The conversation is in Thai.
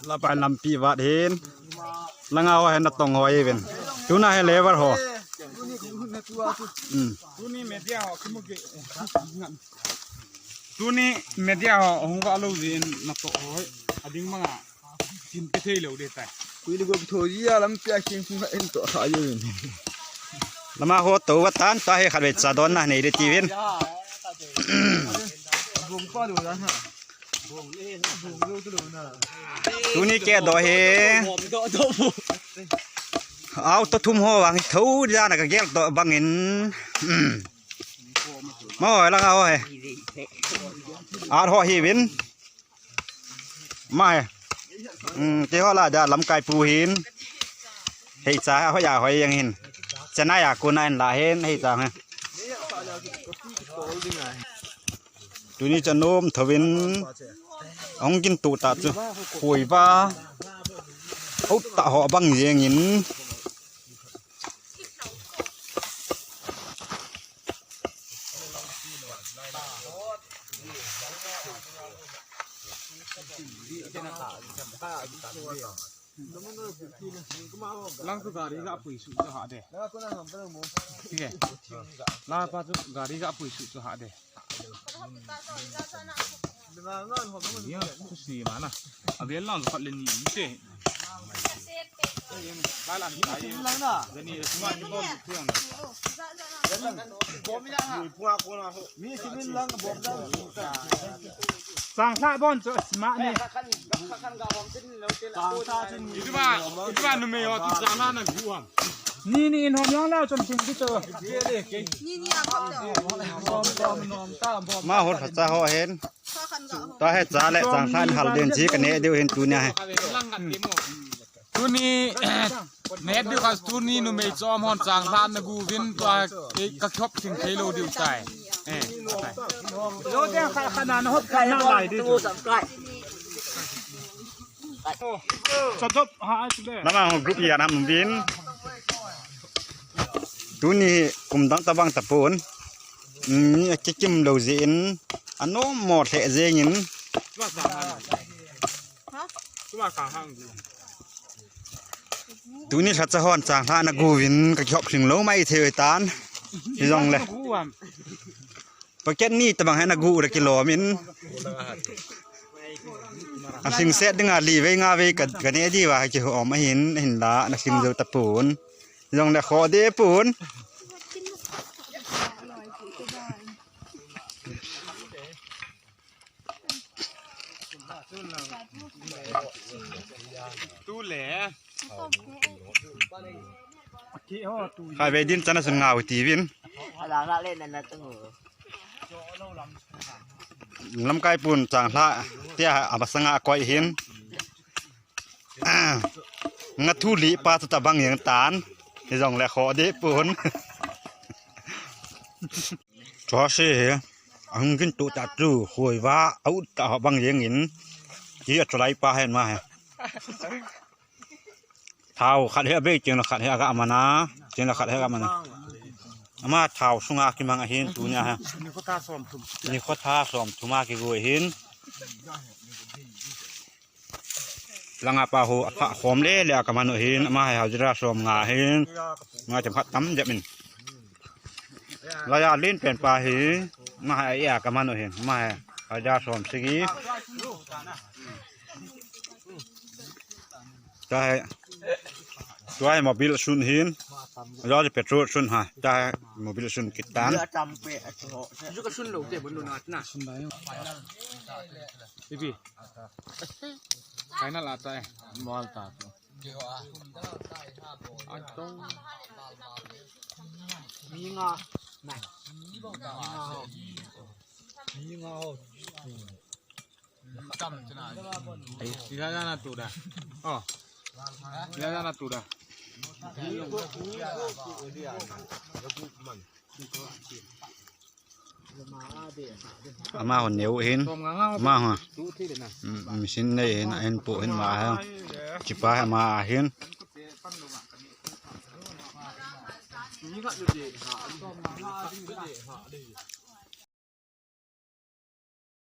เราไปลำปีวัดเห็นแล้วเอาให้นัดตองหอยเป็นดูน่าให้เลวะหรอตัวนี้เมียขึ้นมาเกะตัวนี้เมียของว่าเราเรียนนักโตหอยอดิ้งมั่งอ่ะกินไปเที่ยวเด็ดแต่คุยดีกว่าโทษยี่ลำเปียกชิงเอ็นตัวขายอยู่นี่แล้วมาหัวตัววัดตานต่อให้ขัดเวทสะดอนนะในเดือนจีวินผมก็ดูนะฮะผมดูตัวน่ะตัวนี้แกดอยเฮเอาตัวทุ่มหัววางทูจานก็แยกตัวบางเงินมาหอยแล้วเอาไอ้อาหอยหิวินไม่เจ้าละจะลำไก่ปูหินให้จ่าเขาอยากหอยยังหินจะน่าอยากกูน่าหลายเห็นให้จ่าไงตัวนี้จะโน้มทวินôngกินตูตาจุคุยว่าเขาตาหอบังเยียงหินลังสุการีก็ปุ๋ยสุจะหาเด้ที่ไงลาปัจจุการีก็ปุ๋ยสุจะหาเด้เนี่ยทุกสิ่งมันนะอาเวลล่างก็เล่นนี่เจ้ไปละนี่ไปเดี๋ยวนี้สมัยนี้ต้นเที่ยงมีชีวิตลังบอกได้สร้างชาบ้านจะสมัยนี่อีกบ้านนุ่มเมียที่สร้างนั่นน่ะกูอ่ะนี่อินหอมย้อนแล้วจนถึงที่เจอนี่มาหดพระเจ้าเห็นต่อให้จ่าและสังขารหัลเดินชี้กันเนี่ยเดี๋ยวเห็นตัวเนี่ยตัวนี้เน็ตเดียวกับตัวนี้นุ่มเมียจอมหอนสร้างท่านนะกูวินตัวกระชบถึงเทโลเดียวใจโยเดียวขนาดนั้นหดกันนั่งไหลดิจบหายสุดเลยแล้วมาของกรุ๊ปยานะมึงวินตัวนี้กลุ่มตั้งตะบังตะปูนจิ้มดาวเย็นอันโน้มหมดเหะเจียนตัวนี้ชัดจะห่อนจางท่านักกูวินกระชอบถึงโลไม่เทยตานที่รองเลยประเก็ตนี่ตะบังให้นักกูตะกิโลมินสิ่งเสร็จดึงอาลีไว้งาไว้กันนี้ดีว่าจะออกมาเห็นละนักซิมเดียวตะปูนลองแต่ขอเดปูนตู้แหล่ใครไปดินจันทร์สงาวตีวินลำไก่ปูนจางละเตี้ยอาบสงาก้อยเห็นงัดทุลีปลาตะบังอย่างตานที่รองและขอเดปูนชอเสียอังกินตุตัดจูหวยว่าเอาตาบังอย่างหินที่จะไล่ปลาให้มาเท้าขัดให้เบี้ยจึงเราขัดให้อากาศมานะจึงเราขัดให้อากาศมานะมาเท้าสุงากิมังเห็นตัวเนี่ยฮะนี่เขาท่าซ้อมถุมากี่กูเห็นลังอาปาหูพระขมเล่เลยกับมันเห็นมาให้เขาจะได้ซ้อมงาเห็นงาจำพัดตั้มจะเป็นระยะลิ้นเป็นปลาหิมาให้ยากับมันเห็นมาให้เขาจะซ้อมสิจะให้ตัวให้มาบิลซุนหินเราจะเป็ดรูดซุนฮะจะให้มาบิลซุนกิตตันจุกซุนหลงเจ็บบนนัดน่ะซุนได้พี่ใครน่ารักใจมอลตาอันตรงมีงาไหนมีงาจำจะไหนที่ท่านาตูดะอ๋อที่ท่านาตูดะมาคนเหนียวเห็นมาฮะมีสิ่งใดเห็นปูเห็นมาฮะจิบไปมาเห็น